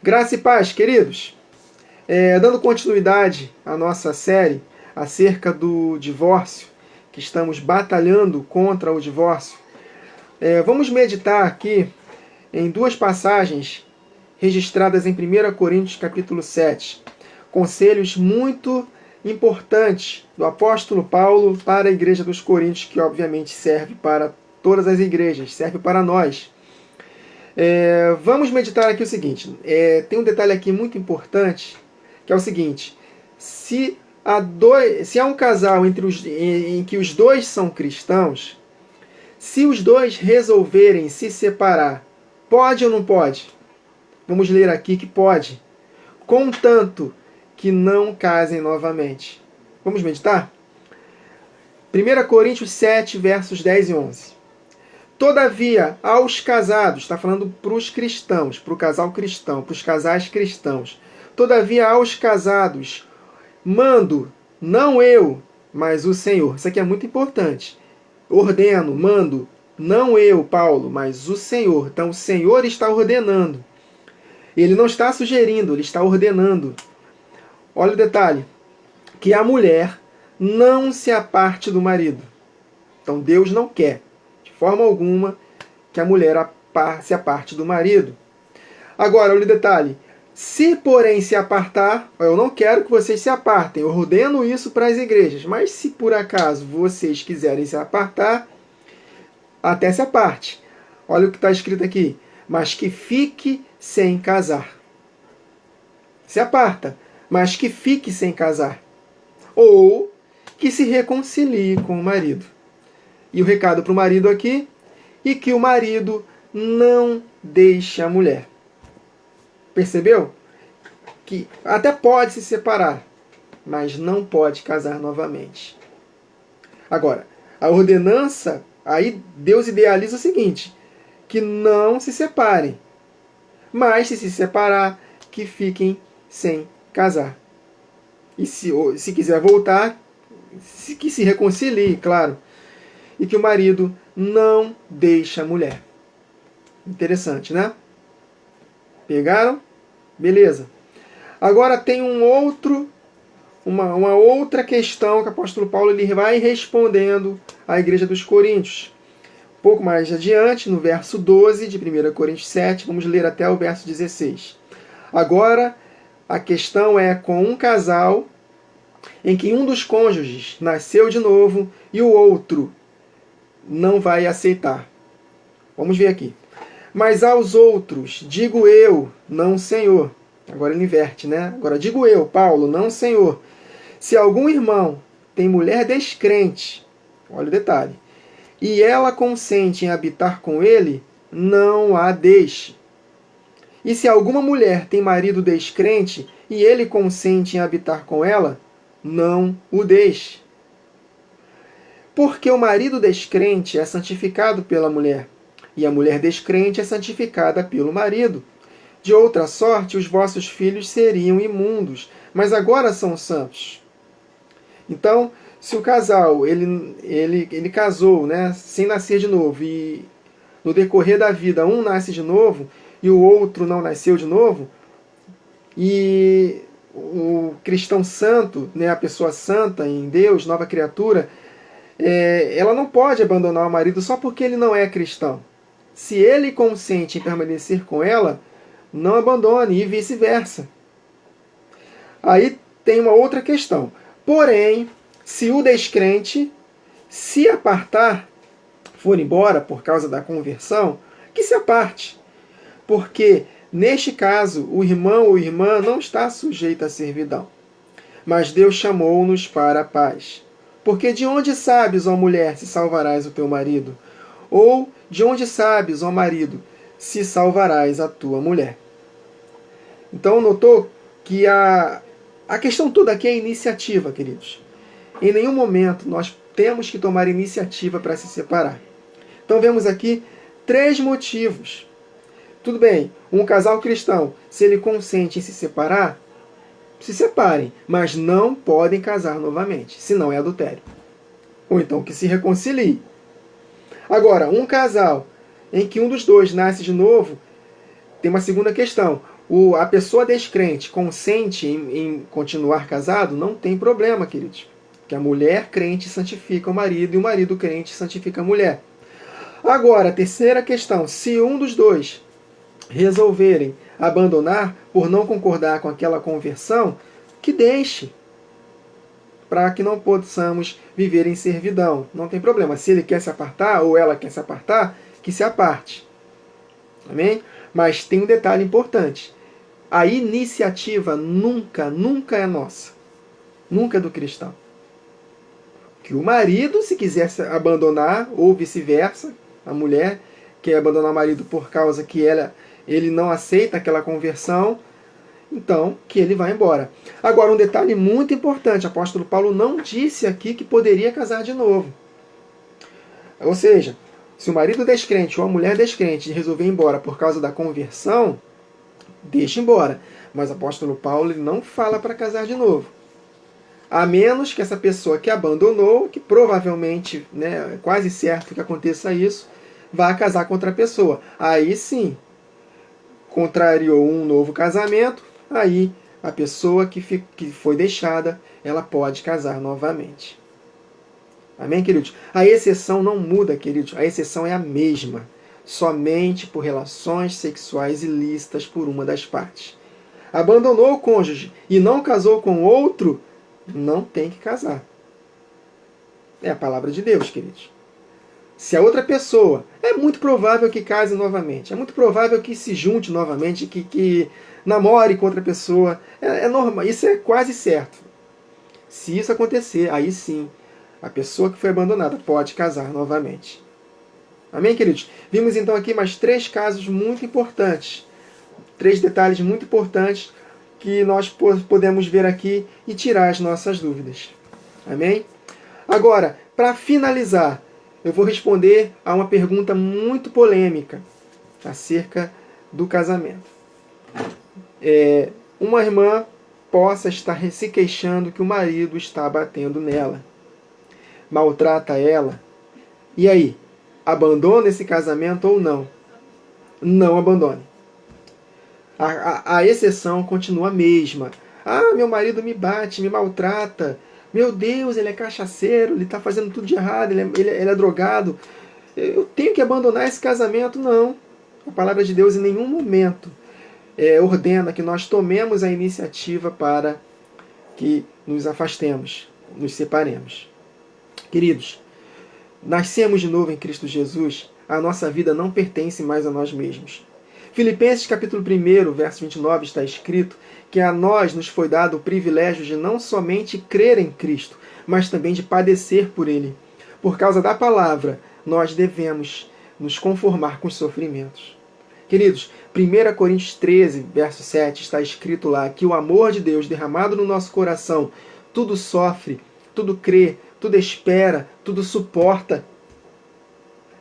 Graça e paz, queridos. Dando continuidade à nossa série acerca do divórcio, que estamos batalhando contra o divórcio, vamos meditar aqui em duas passagens registradas em 1 Coríntios capítulo 7. Conselhos muito importantes do apóstolo Paulo para a igreja dos Coríntios, que obviamente serve para todas as igrejas, serve para nós. Vamos meditar aqui o seguinte. Tem um detalhe aqui muito importante, que é o seguinte: se há um casal em que os dois são cristãos, se os dois resolverem se separar, pode ou não pode? Vamos ler aqui que pode, contanto que não casem novamente. Vamos meditar? 1 Coríntios 7, versos 10 e 11. Todavia, aos casados, está falando para os cristãos, para o casal cristão, para os casais cristãos. Todavia, aos casados, mando, não eu, mas o Senhor. Isso aqui é muito importante. Ordeno, mando, não eu, Paulo, mas o Senhor. Então, o Senhor está ordenando. Ele não está sugerindo, ele está ordenando. Olha o detalhe, que a mulher não se aparte do marido. Então, Deus não quer de forma alguma que a mulher se aparte do marido. Agora, olha o detalhe. Se, porém, se apartar, eu não quero que vocês se apartem. Eu ordeno isso para as igrejas. Mas se por acaso vocês quiserem se apartar, até se aparte. Olha o que está escrito aqui. Mas que fique sem casar. Se aparta, mas que fique sem casar. Ou que se reconcilie com o marido. E o recado para o marido aqui, e que o marido não deixe a mulher. Percebeu? Que até pode se separar, mas não pode casar novamente. Agora, a ordenança, aí Deus idealiza o seguinte, que não se separem, mas se separar, que fiquem sem casar. E se quiser voltar, que se reconcilie, claro. E que o marido não deixe a mulher. Interessante, né? Pegaram? Beleza. Agora tem uma outra questão que o apóstolo Paulo ele vai respondendo à igreja dos Coríntios. Um pouco mais adiante, no verso 12 de 1 Coríntios 7, vamos ler até o verso 16. Agora, a questão é com um casal em que um dos cônjuges nasceu de novo e o outro não vai aceitar. Vamos ver aqui. Mas aos outros, digo eu, não o Senhor. Agora ele inverte, né? Agora digo eu, Paulo, não o Senhor. Se algum irmão tem mulher descrente, olha o detalhe, e ela consente em habitar com ele, não a deixe. E se alguma mulher tem marido descrente e ele consente em habitar com ela, não o deixe. Porque o marido descrente é santificado pela mulher, e a mulher descrente é santificada pelo marido. De outra sorte, os vossos filhos seriam imundos, mas agora são santos. Então, se o casal ele casou, né, sem nascer de novo, e no decorrer da vida um nasce de novo e o outro não nasceu de novo, e o cristão santo, né, a pessoa santa em Deus, nova criatura, ela não pode abandonar o marido só porque ele não é cristão. Se ele consente em permanecer com ela, não abandone, e vice-versa. Aí tem uma outra questão. Porém, se o descrente se apartar, for embora por causa da conversão, que se aparte. Porque, neste caso, o irmão ou irmã não está sujeito à servidão. Mas Deus chamou-nos para a paz. Porque de onde sabes, ó mulher, se salvarás o teu marido? Ou de onde sabes, ó marido, se salvarás a tua mulher? Então, notou que a questão toda aqui é iniciativa, queridos. Em nenhum momento nós temos que tomar iniciativa para se separar. Então, vemos aqui 3 motivos. Tudo bem, um casal cristão, se ele consente em se separar, se separem, mas não podem casar novamente, senão é adultério. Ou então que se reconcilie. Agora, um casal em que um dos dois nasce de novo, tem uma segunda questão. a pessoa descrente consente em continuar casado, não tem problema, queridos. Que a mulher crente santifica o marido e o marido crente santifica a mulher. Agora, a terceira questão: se um dos dois resolverem abandonar por não concordar com aquela conversão, que deixe, para que não possamos viver em servidão. Não tem problema. Se ele quer se apartar ou ela quer se apartar, que se aparte. Amém? Mas tem um detalhe importante. A iniciativa nunca é nossa. Nunca é do cristão. Que o marido, se quiser abandonar, ou vice-versa, a mulher quer abandonar o marido por causa que ele não aceita aquela conversão, então que ele vai embora. Agora, um detalhe muito importante: o apóstolo Paulo não disse aqui que poderia casar de novo. Ou seja, se o marido descrente ou a mulher descrente resolver ir embora por causa da conversão, deixa embora. Mas o apóstolo Paulo ele não fala para casar de novo. A menos que essa pessoa que abandonou, que provavelmente, né, é quase certo que aconteça isso, vá casar com outra pessoa. Aí sim, contrariou um novo casamento, aí a pessoa que foi deixada, ela pode casar novamente. Amém, queridos? A exceção não muda, queridos. A exceção é a mesma. Somente por relações sexuais ilícitas por uma das partes. Abandonou o cônjuge e não casou com outro, não tem que casar. É a palavra de Deus, queridos. Se a outra pessoa, é muito provável que case novamente. É muito provável que se junte novamente, que namore com outra pessoa. É normal, isso é quase certo. Se isso acontecer, aí sim, a pessoa que foi abandonada pode casar novamente. Amém, queridos? Vimos então aqui mais 3 casos muito importantes. 3 detalhes muito importantes que nós podemos ver aqui e tirar as nossas dúvidas. Amém? Agora, para finalizar, eu vou responder a uma pergunta muito polêmica acerca do casamento. Uma irmã possa estar se queixando que o marido está batendo nela, maltrata ela. E aí, abandona esse casamento ou não? Não abandone. A exceção continua a mesma. Ah, meu marido me bate, me maltrata. Meu Deus, ele é cachaceiro, ele está fazendo tudo de errado, ele é drogado. Eu tenho que abandonar esse casamento? Não. A palavra de Deus em nenhum momento ordena que nós tomemos a iniciativa para que nos afastemos, nos separemos. Queridos, nascemos de novo em Cristo Jesus, a nossa vida não pertence mais a nós mesmos. Filipenses capítulo 1, verso 29 está escrito que a nós nos foi dado o privilégio de não somente crer em Cristo, mas também de padecer por Ele. Por causa da palavra, nós devemos nos conformar com os sofrimentos. Queridos, 1 Coríntios 13, verso 7 está escrito lá que o amor de Deus derramado no nosso coração tudo sofre, tudo crê, tudo espera, tudo suporta.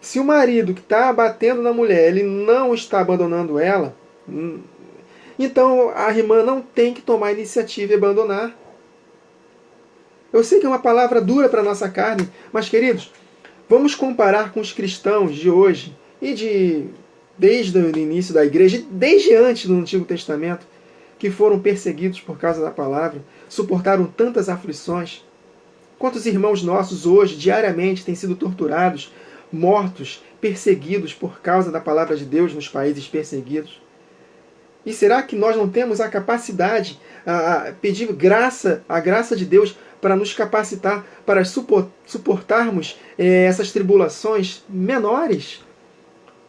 Se o marido que está batendo na mulher, ele não está abandonando ela, então a irmã não tem que tomar a iniciativa e abandonar. Eu sei que é uma palavra dura para a nossa carne, mas, queridos, vamos comparar com os cristãos de hoje e desde o início da igreja, desde antes do Antigo Testamento, que foram perseguidos por causa da palavra, suportaram tantas aflições. Quantos irmãos nossos hoje, diariamente, têm sido torturados, mortos, perseguidos por causa da palavra de Deus nos países perseguidos? E será que nós não temos a capacidade, a pedir a graça de Deus para nos capacitar para suportarmos essas tribulações menores?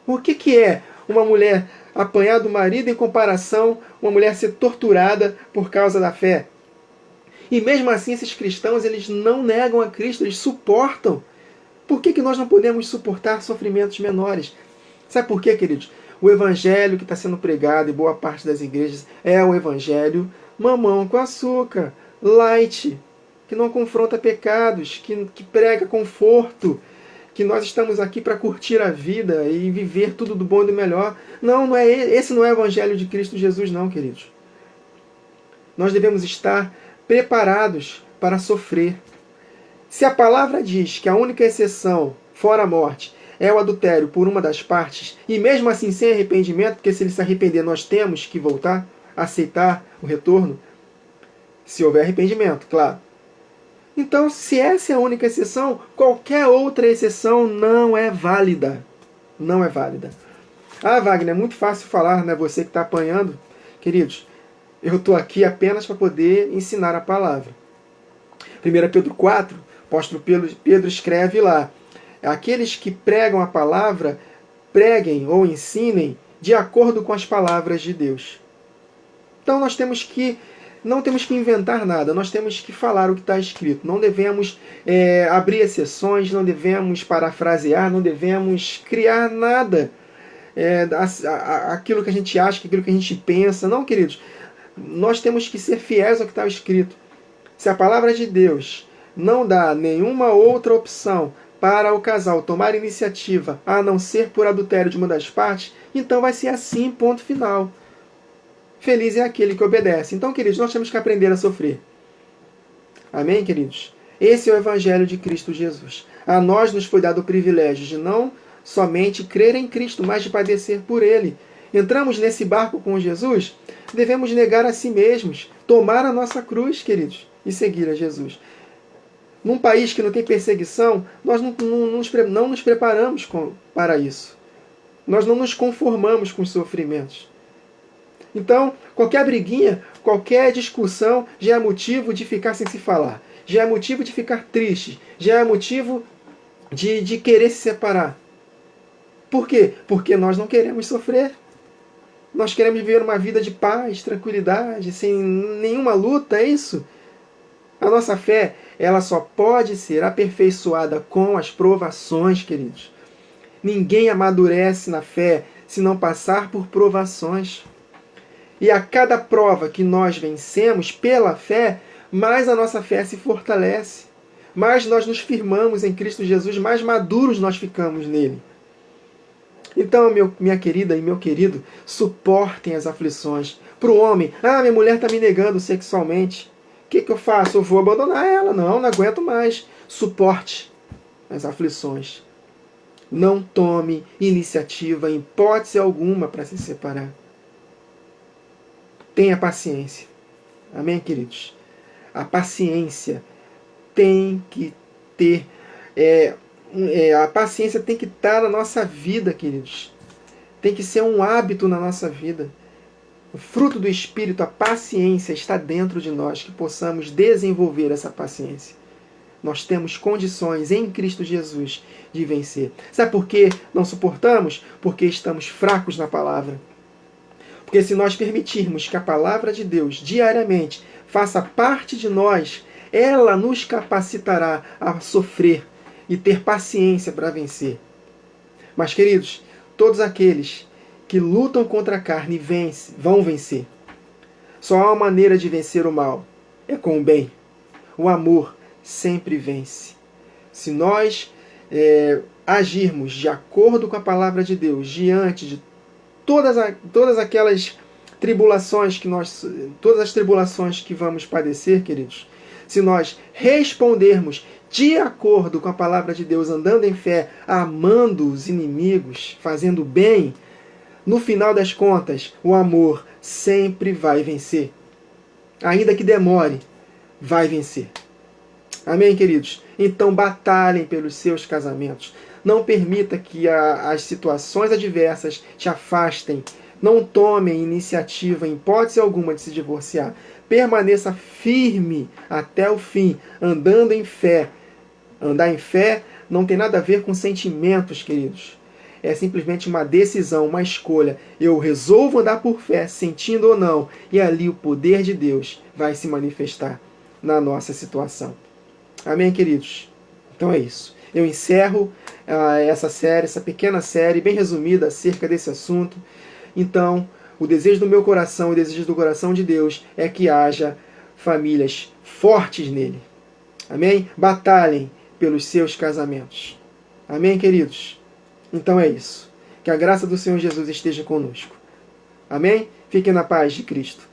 O que é uma mulher apanhar do marido em comparação a uma mulher ser torturada por causa da fé? E mesmo assim esses cristãos, eles não negam a Cristo, eles suportam. Por que nós não podemos suportar sofrimentos menores? Sabe por quê, queridos? O evangelho que está sendo pregado em boa parte das igrejas é o evangelho mamão com açúcar, light, que não confronta pecados, que prega conforto, que nós estamos aqui para curtir a vida e viver tudo do bom e do melhor. Não é esse não é o evangelho de Cristo Jesus, não, queridos. Nós devemos estar preparados para sofrer. Se a palavra diz que a única exceção, fora a morte, é o adultério por uma das partes, e mesmo assim sem arrependimento, porque se ele se arrepender nós temos que voltar, aceitar o retorno, se houver arrependimento, claro. Então, se essa é a única exceção, qualquer outra exceção não é válida. Não é válida. Ah, Wagner, é muito fácil falar, né? Você que está apanhando. Queridos, eu estou aqui apenas para poder ensinar a palavra. 1 Pedro 4, o apóstolo Pedro escreve lá: aqueles que pregam a palavra, preguem ou ensinem de acordo com as palavras de Deus. Então nós não temos que inventar nada, nós temos que falar o que está escrito. Não devemos abrir exceções, não devemos parafrasear, não devemos criar nada. Aquilo que a gente acha, aquilo que a gente pensa. Não, queridos, nós temos que ser fiéis ao que está escrito. Se a palavra de Deus não dá nenhuma outra opção para o casal tomar iniciativa, a não ser por adultério de uma das partes, então vai ser assim, ponto final. Feliz é aquele que obedece. Então, queridos, nós temos que aprender a sofrer. Amém, queridos? Esse é o Evangelho de Cristo Jesus. A nós nos foi dado o privilégio de não somente crer em Cristo, mas de padecer por Ele. Entramos nesse barco com Jesus, devemos negar a si mesmos, tomar a nossa cruz, queridos, e seguir a Jesus. Num país que não tem perseguição, nós não nos preparamos para isso. Nós não nos conformamos com os sofrimentos. Então, qualquer briguinha, qualquer discussão já é motivo de ficar sem se falar. Já é motivo de ficar triste. Já é motivo de querer se separar. Por quê? Porque nós não queremos sofrer. Nós queremos viver uma vida de paz, tranquilidade, sem nenhuma luta, é isso? A nossa fé, ela só pode ser aperfeiçoada com as provações, queridos. Ninguém amadurece na fé se não passar por provações. E a cada prova que nós vencemos pela fé, mais a nossa fé se fortalece. Mais nós nos firmamos em Cristo Jesus, mais maduros nós ficamos nele. Então, minha querida e meu querido, suportem as aflições. Para o homem, minha mulher está me negando sexualmente. O que eu faço? Eu vou abandonar ela? Não aguento mais. Suporte as aflições. Não tome iniciativa em hipótese alguma para se separar. Tenha paciência. Amém, queridos? A paciência tem que ter... a paciência tem que estar na nossa vida, queridos. Tem que ser um hábito na nossa vida. O fruto do Espírito, a paciência, está dentro de nós, que possamos desenvolver essa paciência. Nós temos condições em Cristo Jesus de vencer. Sabe por que não suportamos? Porque estamos fracos na palavra. Porque se nós permitirmos que a palavra de Deus diariamente faça parte de nós, ela nos capacitará a sofrer e ter paciência para vencer. Mas, queridos, todos aqueles que lutam contra a carne vão vencer. Só há uma maneira de vencer o mal, é com o bem. O amor sempre vence. Se nós agirmos de acordo com a palavra de Deus, diante de todas aquelas tribulações todas as tribulações que vamos padecer, queridos, se nós respondermos de acordo com a palavra de Deus, andando em fé, amando os inimigos, fazendo bem, no final das contas, o amor sempre vai vencer. Ainda que demore, vai vencer. Amém, queridos? Então batalhem pelos seus casamentos. Não permita que as situações adversas te afastem. Não tomem iniciativa, em hipótese alguma, de se divorciar. Permaneça firme até o fim, andando em fé. Andar em fé não tem nada a ver com sentimentos, queridos. É simplesmente uma decisão, uma escolha. Eu resolvo andar por fé, sentindo ou não. E ali o poder de Deus vai se manifestar na nossa situação. Amém, queridos? Então é isso. Eu encerro essa pequena série, bem resumida, acerca desse assunto. Então, o desejo do meu coração, o desejo do coração de Deus é que haja famílias fortes nele. Amém? Batalhem pelos seus casamentos. Amém, queridos? Então é isso. Que a graça do Senhor Jesus esteja conosco. Amém? Fiquem na paz de Cristo.